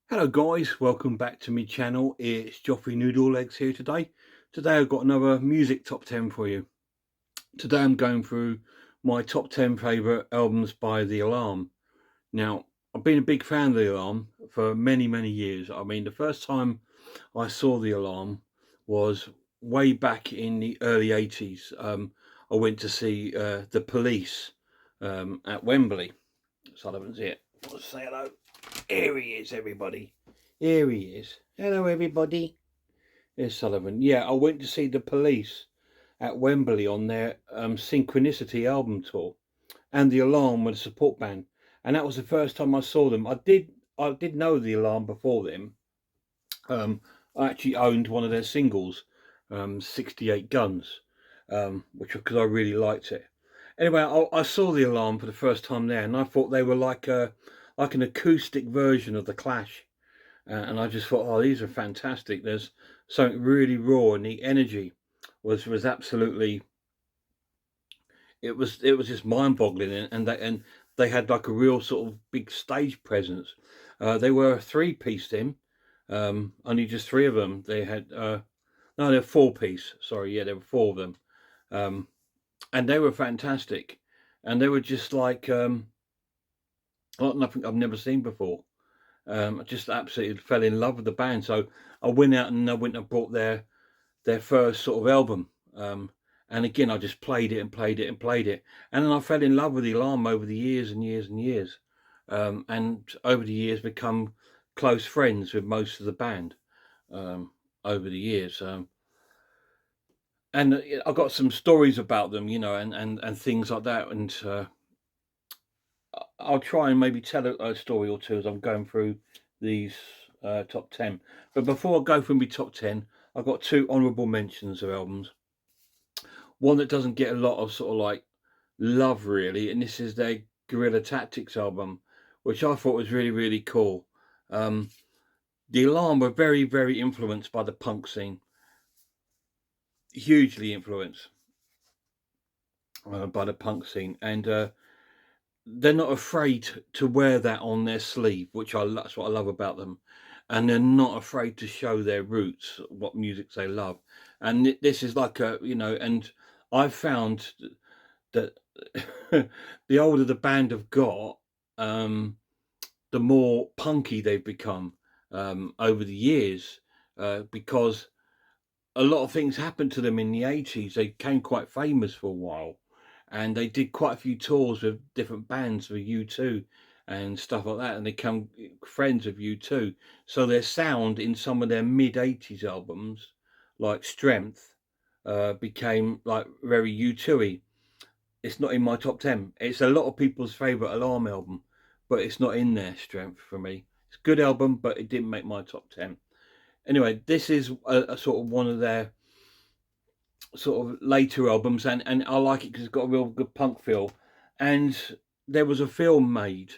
Hello guys, welcome back to my channel. It's Joffrey Noodle Legs here today. Today I've got another music top 10 for you. Today I'm going through my top 10 favourite albums by The Alarm. Now, I've been a big fan of The Alarm for many years. I mean, the first time I saw The Alarm was way back in the early 80s. I went to see The Police at Wembley. Sullivan's here. Let's say hello. Here he is, everybody. Here he is. Hello, everybody. There's Sullivan. Yeah, I went to see The Police at Wembley on their Synchronicity album tour, and The Alarm were the support band, and that was the first time I saw them. I did know The Alarm before them. I actually owned one of their singles, 68 Guns, which because I really liked it. Anyway, I saw The Alarm for the first time there, and I thought they were like an acoustic version of the Clash. And I just thought, oh, these are fantastic. There's something really raw, and the energy was absolutely. It was just mind-boggling, and they had like a real sort of big stage presence. They were a three-piece team, only just three of them. They had no, they're four-piece. Sorry, yeah, there were four of them, um, and they were fantastic, and they were just like nothing I've never seen before. I just absolutely fell in love with the band. So I went out and I went and bought their first sort of album. And again, I just played it and played it and played it. And then I fell in love with the Alarm over the years and years and years. And over the years, become close friends with most of the band over the years. And I've got some stories about them, and things like that. And I'll try and maybe tell a story or two as I'm going through these top 10. But before I go through my top 10, I've got two honourable mentions of albums. One that doesn't get a lot of sort of like love really, and this is their Guerrilla Tactics album, which I thought was really cool. Um, the Alarm were very influenced by the punk scene, hugely influenced by the punk scene, and they're not afraid to wear that on their sleeve, that's what I love about them. And they're not afraid to show their roots, what music they love. And this is like and I've found that the older the band have got, the more punky they've become over the years, because a lot of things happened to them in the 80s. They became quite famous for a while, and they did quite a few tours with different bands with U2 and stuff like that, and they become friends with U2. So their sound in some of their mid 80s albums, like Strength, became like very U2y. It's not in my top 10. It's a lot of people's favorite Alarm album, but it's not in their Strength for me. It's a good album, but it didn't make my top 10. Anyway, this is a sort of one of their sort of later albums, and I like it because it's got a real good punk feel. And there was a film made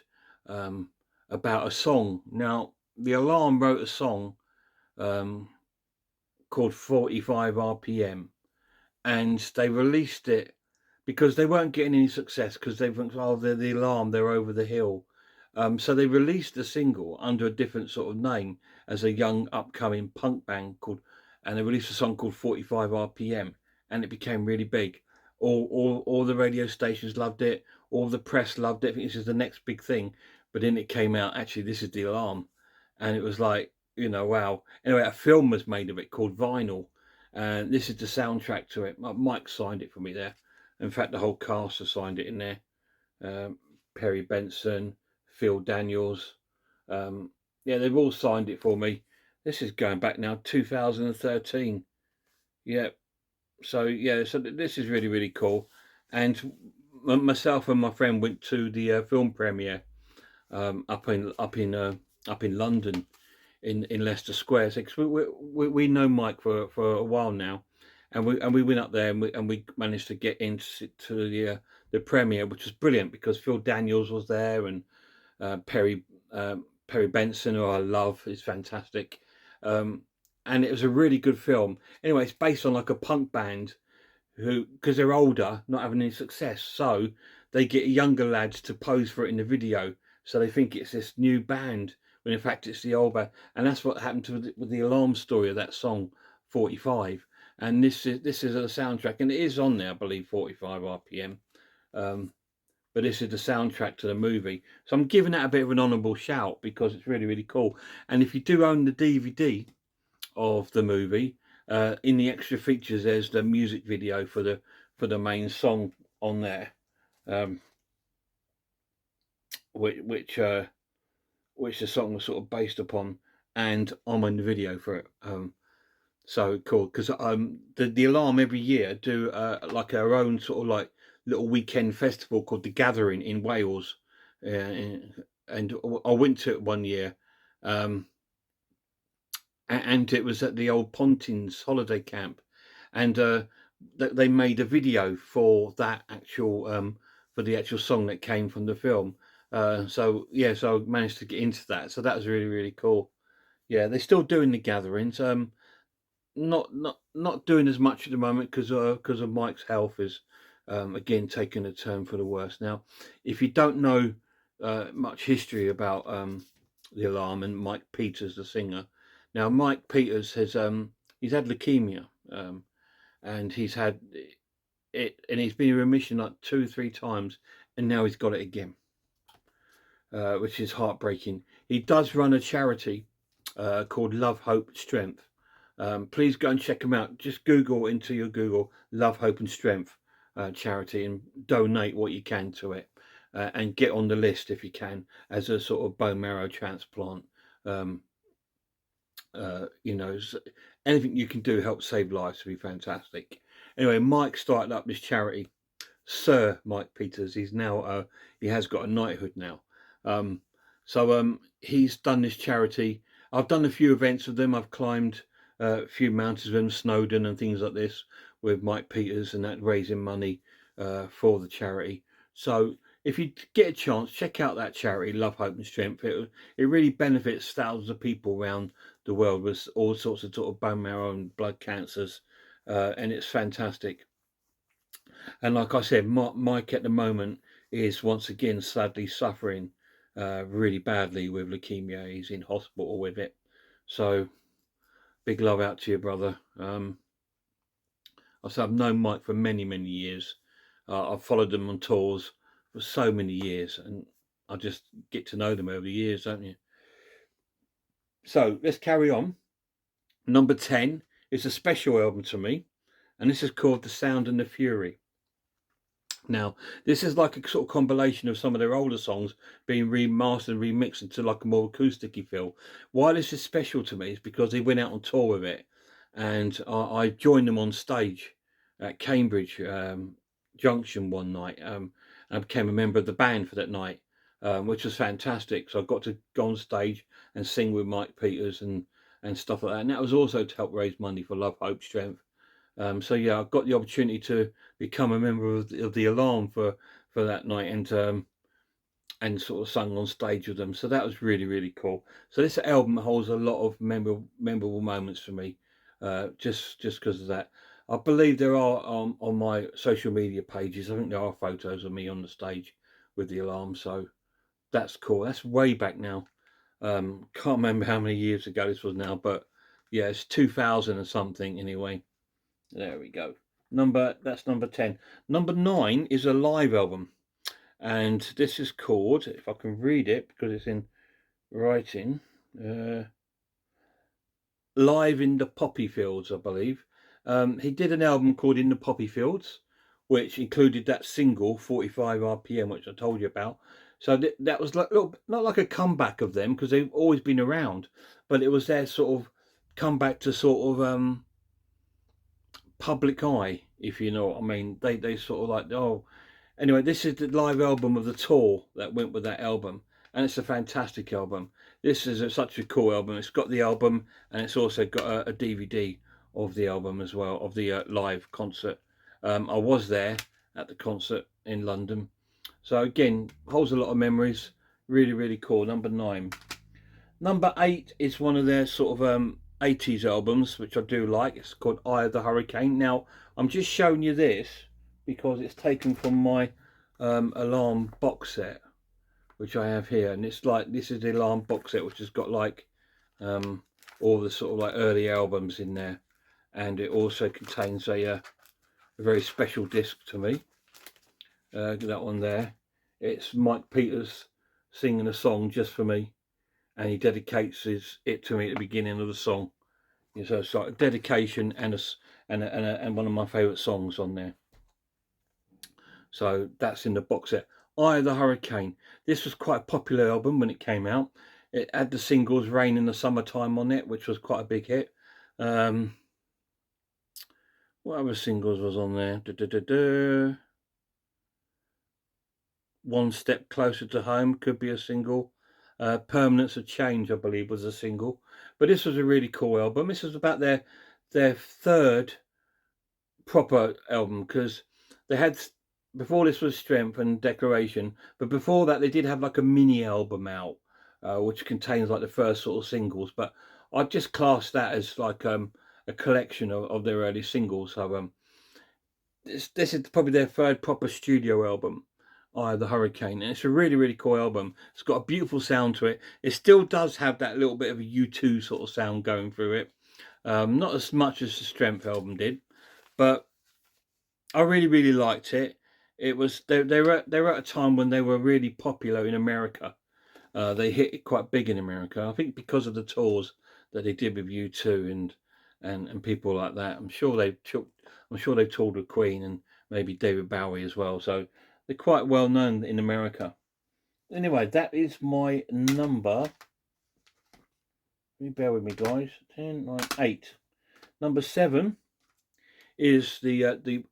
um, about a song. Now, the Alarm wrote a song um, called 45 RPM, and they released it because they weren't getting any success because they think, oh, they're the Alarm, they're over the hill. So they released the single under a different sort of name as a young upcoming punk band and they released a song called 45 RPM, and it became really big. All the radio stations loved it, all the press loved it. I think this is the next big thing. But then it came out, actually, this is the Alarm, and it was like, wow. Anyway, a film was made of it called Vinyl, and this is the soundtrack to it. Mike signed it for me there. In fact, the whole cast has signed it in there. Perry Benson, Phil Daniels. Yeah, they've all signed it for me. This is going back now, 2013. Yeah. So yeah, so this is really cool. And myself and my friend went to the film premiere up in London in Leicester Square. So 'cause we know Mike for a while now, and we went up there and we managed to get into the premiere, which was brilliant because Phil Daniels was there and Perry Perry Benson, who I love, is fantastic. Um, and it was a really good film. Anyway, it's based on like a punk band who, because they're older, not having any success, so they get younger lads to pose for it in the video. So they think it's this new band when in fact it's the old band. And that's what happened with the Alarm story of that song 45. And this is a soundtrack, and it is on there, I believe, 45 RPM. Um, but this is the soundtrack to the movie. So I'm giving that a bit of an honourable shout because it's really, really cool. And if you do own the DVD of the movie, in the extra features, there's the music video for the main song on there, um, which the song was sort of based upon, and I'm in the video for it. So cool, because the Alarm every year do like our own sort of like little weekend festival called the Gathering in Wales, and I went to it one year, um, and it was at the old Pontins holiday camp, and they made a video for that actual for the actual song that came from the film. So yeah, so I managed to get into that. So that was really, really cool. Yeah, they're still doing the gatherings. Not doing as much at the moment because of Mike's health is again taking a turn for the worse. Now, if you don't know much history about the Alarm and Mike Peters, the singer, now Mike Peters has he's had leukemia, and he's had it, and he's been in remission like 2 or 3 times, and now he's got it again, which is heartbreaking. He does run a charity called Love, Hope, Strength. Please go and check them out. Just Google into your Google Love, Hope and Strength charity and donate what you can to it, and get on the list if you can as a sort of bone marrow transplant. Um, you know, anything you can do to help save lives would be fantastic. Anyway, Mike started up this charity, Sir Mike Peters. He's now he has got a knighthood now. Um, he's done this charity. I've done a few events with them. I've climbed a few mountains with him, Snowdon and things like this, with Mike Peters, and that raising money for the charity. So if you get a chance, check out that charity, Love, Hope and Strength. It really benefits thousands of people around the world with all sorts of sort of bone marrow and blood cancers, and it's fantastic. And like I said, Mike at the moment is once again sadly suffering really badly with leukemia. He's in hospital with it. So big love out to you, brother. I've known Mike for many, many years. I've followed them on tours for so many years, and I just get to know them over the years, don't you? So let's carry on. Number 10 is a special album to me, and this is called The Sound and the Fury. Now, this is like a sort of compilation of some of their older songs being remastered and remixed into like a more acoustic-y feel. Why this is special to me is because they went out on tour with it, and I joined them on stage at Cambridge Junction one night, and I became a member of the band for that night, which was fantastic. So I got to go on stage and sing with Mike Peters and stuff like that. And that was also to help raise money for Love, Hope, Strength. So yeah, I've got the opportunity to become a member of the Alarm for that night, and sort of sung on stage with them. So that was really, really cool. So this album holds a lot of memorable moments for me, just because of that. I believe there are on my social media pages. I think there are photos of me on the stage with the Alarm. So that's cool. That's way back now. Can't remember how many years ago this was now, but yeah, it's 2000 and something anyway. There we go. That's number 10. Number 9 is a live album, and this is called, if I can read it because it's in writing, Live in the Poppy Fields, I believe. He did an album called In the Poppy Fields, which included that single 45 RPM, which I told you about. So that was like little, not like a comeback of them because they've always been around, but it was their sort of comeback to sort of public eye, if you know what I mean. They sort of like, oh, anyway, this is the live album of the tour that went with that album, and it's a fantastic album. This is such a cool album. It's got the album, and it's also got a DVD of the album as well, of the live concert. I was there at the concert in London, so again, holds a lot of memories. Really, really cool. Number 9. Number 8 is one of their sort of 80s albums, which I do like. It's called Eye of the Hurricane. Now, I'm just showing you this because it's taken from my Alarm box set. which I have here, and it's like, this is the Alarm box set, which has got like all the sort of like early albums in there, and it also contains a very special disc to me. That one there, it's Mike Peters singing a song just for me, and he dedicates it to me at the beginning of the song. So it's like a dedication and and one of my favourite songs on there. So that's in the box set. Eye of the Hurricane. This was quite a popular album when it came out. It had the singles Rain in the Summertime on it, which was quite a big hit. What other singles was on there? One Step Closer to Home could be a single. Permanence of Change, I believe, was a single. But this was a really cool album. This was about their third proper album, because they had, before this was Strength and Declaration, but before that they did have like a mini album out, which contains like the first sort of singles. But I'd just class that as like a collection of their early singles. So this is probably their third proper studio album, Eye of the Hurricane, and it's a really, really cool album. It's got a beautiful sound to it. It still does have that little bit of a U2 sort of sound going through it. Not as much as the Strength album did, but I really, really liked it. It was, they were at a time when they were really popular in America. They hit it quite big in America, I think, because of the tours that they did with U2 and people like that. I'm sure they toured with Queen and maybe David Bowie as well. So they're quite well known in America. Anyway, that is my number. Bear with me, guys. 10, 9, 8. Number 7 is the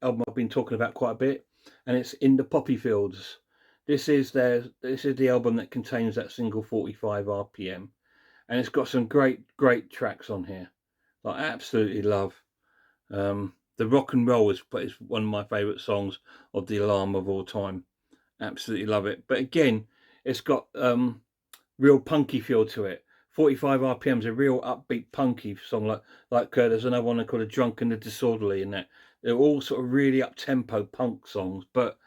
album I've been talking about quite a bit, and it's In the Poppy Fields. This is the album that contains that single 45 RPM, and it's got some great tracks on here. I absolutely love. The Rock and Roll is one of my favourite songs of the Alarm of all time. Absolutely love it. But again, it's got real punky feel to it. 45 RPM is a real upbeat punky song, like there's another one called A Drunk and the Disorderly, and that they're all sort of really up tempo punk songs, but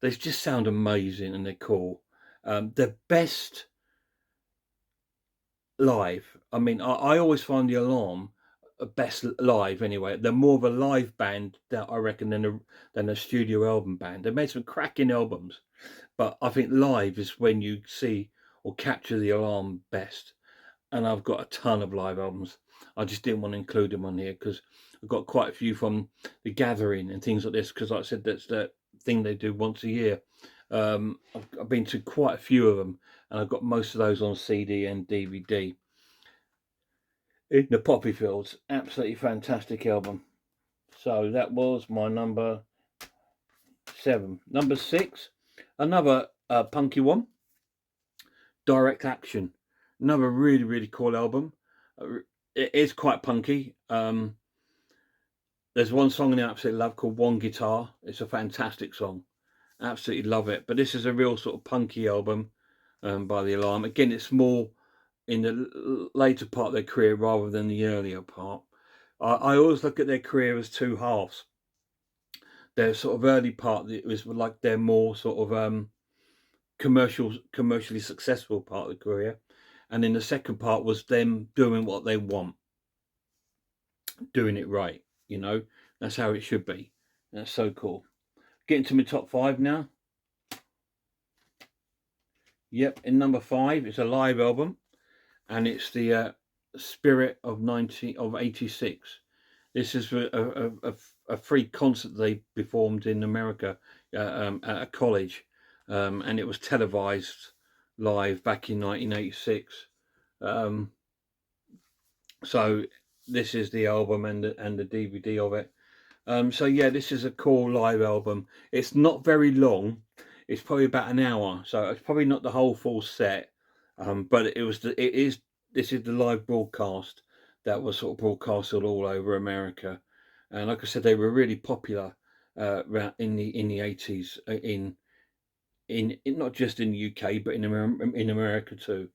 they just sound amazing and they're cool. The best live, I mean, I always find the Alarm best live anyway. They're more of a live band, that I reckon, than a studio album band. They made some cracking albums, but I think live is when you see or capture the Alarm best. And I've got a ton of live albums. I just didn't want to include them on here because I've got quite a few from The Gathering and things like this, because like I said, that's the thing they do once a year. I've been to quite a few of them, and I've got most of those on CD and DVD. In the Poppy Fields, absolutely fantastic album. So that was my number 7. Number 6, another punky one, Direct Action. Another really, really cool album. It is quite punky. There's one song I absolutely love called One Guitar. It's a fantastic song. Absolutely love it. But this is a real sort of punky album by the Alarm. Again, it's more in the later part of their career rather than the earlier part. I always look at their career as two halves. Their sort of early part, it was like their more sort of commercially successful part of the career. And then the second part was them doing what they want, doing it right. That's how it should be. That's so cool. Getting to my top 5 now. Yep, in number 5, it's a live album, and it's the Spirit of 86. This is a free concert they performed in America at a college, and it was televised live back in 1986. So this is the album and the DVD of it. So yeah, this is a cool live album. It's not very long. It's probably about an hour, so it's probably not the whole full set. But this is the live broadcast that was sort of broadcasted all over America, and like I said, they were really popular in the 80s in not just in the UK but in America too.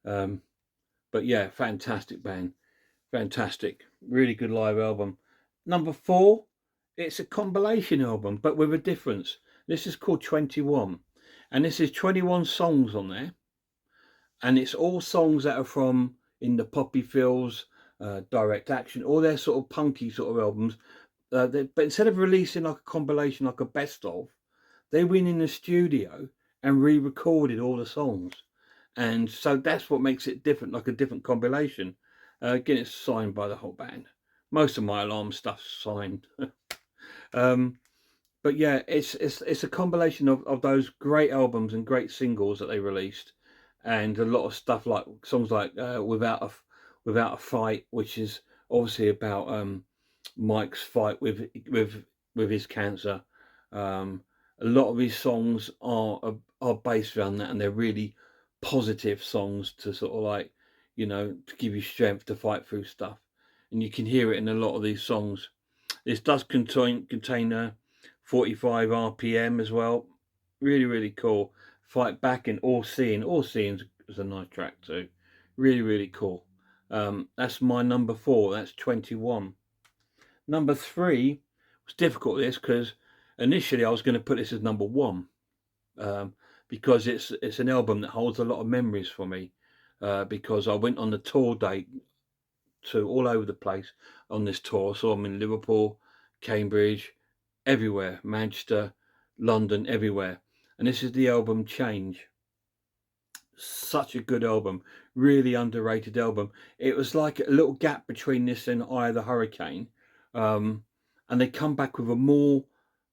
But yeah, fantastic band, fantastic, really good live album. Number 4, it's a compilation album, but with a difference. This is called 21, And this is 21 songs on there, and it's all songs that are from In the Poppy Fields, Direct Action, all their sort of punky sort of albums. But instead of releasing like a compilation, like a best of, they went in the studio and re-recorded all the songs, and so that's what makes it different, like a different compilation. Again, it's signed by the whole band. Most of my Alarm stuff's signed. um, but yeah, it's a compilation of those great albums and great singles that they released, and a lot of stuff like songs like Without a Fight, which is obviously about Mike's fight with his cancer. Um, a lot of his songs are based around that, and they're really positive songs to sort of like, to give you strength to fight through stuff, and you can hear it in a lot of these songs. This does contain a 45 RPM as well. Really, really cool. Fight Back and All Seeing. All Seeing is a nice track too. Really, really cool. That's my number 4. That's 21. Number 3 was difficult, this, because initially I was going to put this as number 1, because it's an album that holds a lot of memories for me, because I went on the tour date to all over the place on this tour. So I'm in Liverpool, Cambridge, everywhere, Manchester, London, everywhere. And this is the album Change. Such a good album, really underrated album. It was like a little gap between this and Eye of the Hurricane, and they come back with a more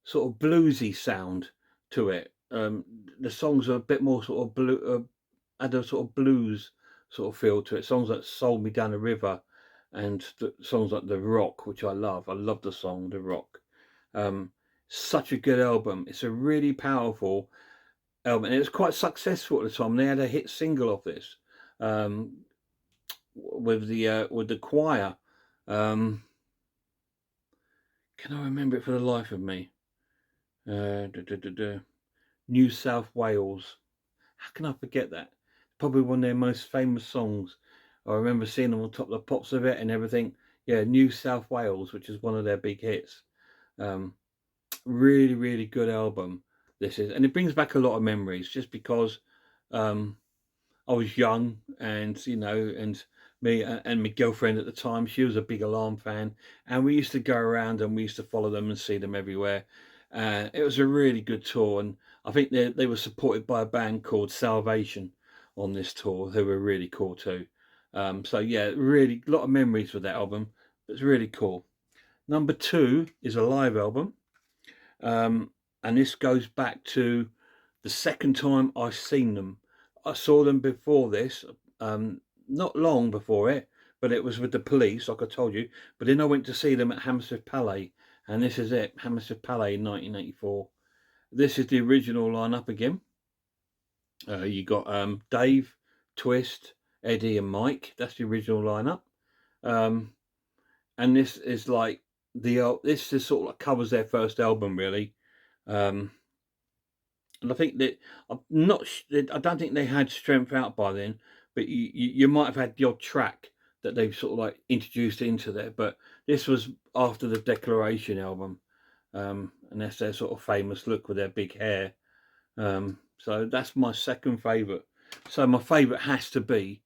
sort of bluesy sound to it. The songs are a bit more sort of blue, had a sort of blues sort of feel to it. Songs like "Sold Me Down the River" and songs like "The Rock," which I love. I love the song "The Rock." Um, Such a good album. It's a really powerful album, and it was quite successful at the time. They had a hit single of this, um, with the Choir. Um, can I remember it for the life of me? New South Wales. How can I forget that? Probably one of their most famous songs. I remember seeing them on top of the pops of it and everything. Yeah, New South Wales, which is one of their big hits. Um, Really, really good album. This is, and it brings back a lot of memories, just because um, I was young, and and me and my girlfriend at the time, she was a big Alarm fan, and we used to go around and we used to follow them and see them everywhere. It was a really good tour, and I think they were supported by a band called Salvation on this tour, who were really cool too. So yeah, really a lot of memories with that album. It's really cool. Number 2 is a live album, um, and this goes back to the second time I seen them. I saw them before this, not long before it, but it was with the Police, like I told you. But then I went to see them at Hammersmith Palais, and this is it, Hammersmith Palais in 1984. This is the original lineup again. You got Dave, Twist, Eddie, and Mike. That's the original lineup. Um, and this is like this is sort of like covers their first album, really. Um, and I think that I'm not. I don't think they had Strength Out by then, but you might have had the odd track that they've sort of like introduced into there. But this was after the Declaration album, and that's their sort of famous look with their big hair. So that's my second favourite. So my favourite has to be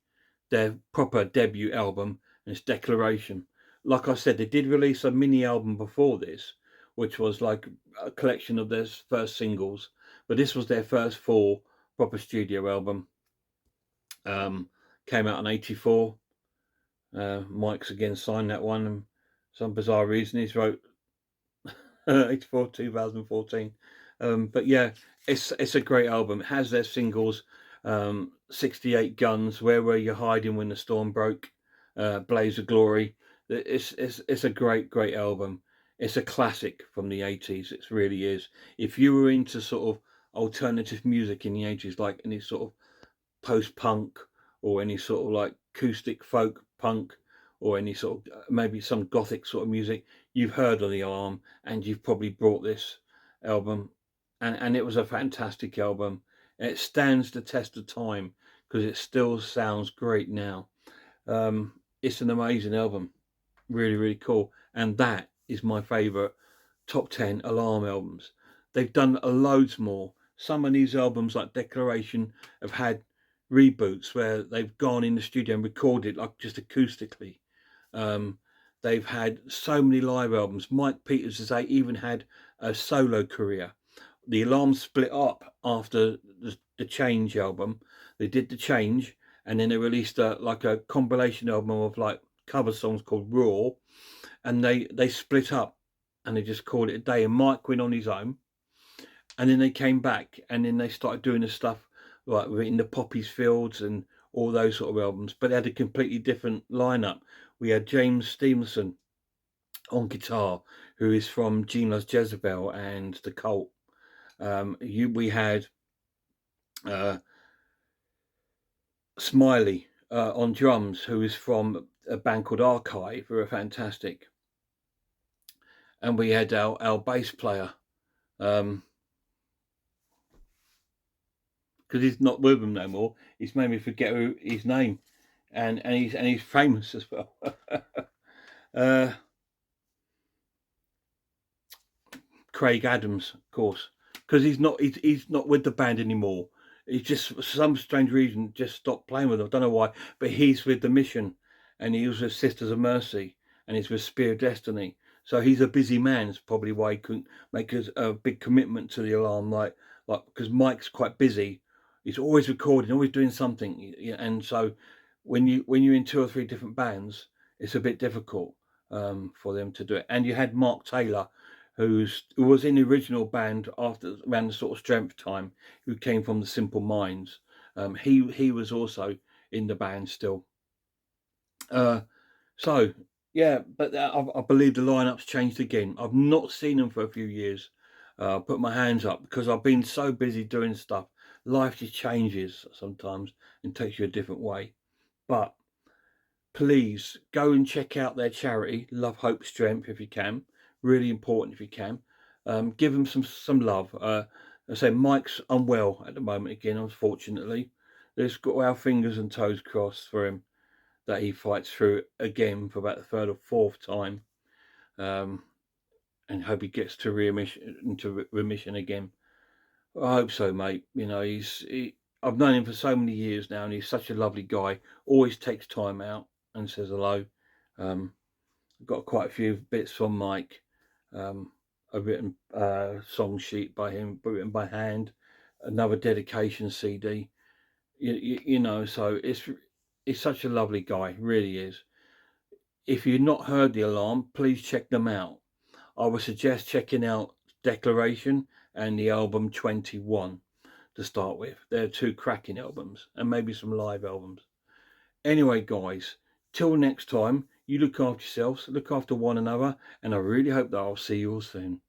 their proper debut album, and it's Declaration. Like I said, they did release a mini album before this, which was like a collection of their first singles, but this was their first full proper studio album. Um, Came out in '84. Mike's again signed that one, and some bizarre reason he's wrote 84 2014. But yeah, it's a great album. It has their singles, 68 Guns, Where Were You Hiding When the Storm Broke, Blaze of Glory. It's a great album. It's a classic from the 80s. It really is. If you were into sort of alternative music in the 80s, like any sort of post punk or any sort of like acoustic folk punk, or any sort of maybe some gothic sort of music, you've heard of the Alarm, and you've probably bought this album, and it was a fantastic album. It stands the test of time because it still sounds great now. It's an amazing album, really, really cool, and that is my favorite top 10 Alarm albums. They've done loads more, some of these albums, like Declaration, have had reboots where they've gone in the studio and recorded like just acoustically. Um, they've had so many live albums. Mike Peters has even had a solo career. The Alarm split up after the Change album. They did the Change, and then they released a compilation album of like cover songs called Raw, and they split up, and they just called it a day. And Mike went on his own, and then they came back, and then they started doing the stuff like in the Poppies Fields and all those sort of albums. But they had a completely different lineup. We had James Stevenson on guitar, who is from Gene Loves Jezebel and The Cult. We had uh, Smiley on drums, who is from a band called Archive, who are fantastic. And we had our bass player, because he's not with them no more. He's made me forget his name, and he's famous as well. uh, Craig Adams, of course, because he's not with the band anymore. He just, for some strange reason, just stopped playing with them. I don't know why, but he's with the Mission, and he was with Sisters of Mercy, and he's with Spear of Destiny. So he's a busy man. It's probably why he couldn't make a big commitment to the Alarm, like because Mike's quite busy. He's always recording, always doing something, and so when you're in two or three different bands, it's a bit difficult for them to do it. And you had Mark Taylor, who was in the original band after around the sort of Strength time, who came from the Simple Minds. He was also in the band still. Uh, so yeah, but I believe the lineup's changed again. I've not seen them for a few years. Put my hands up because I've been so busy doing stuff. Life just changes sometimes and takes you a different way. But please go and check out their charity, Love, Hope, Strength, if you can. Really important if you can. Give them some love. I say Mike's unwell at the moment again, unfortunately. Let's got our fingers and toes crossed for him that he fights through it again for about the third or fourth time, um, and hope he gets to remission again. I hope so, mate. You know, I've known him for so many years now, and he's such a lovely guy. Always takes time out and says hello. Um, I've got quite a few bits from Mike. A written song sheet by him, written by hand. Another dedication CD. You know, so it's such a lovely guy, really is. If you've not heard the Alarm, please check them out. I would suggest checking out Declaration and the album 21 to start with. They're two cracking albums, and maybe some live albums. Anyway, guys, till next time, you look after yourselves, look after one another, and I really hope that I'll see you all soon.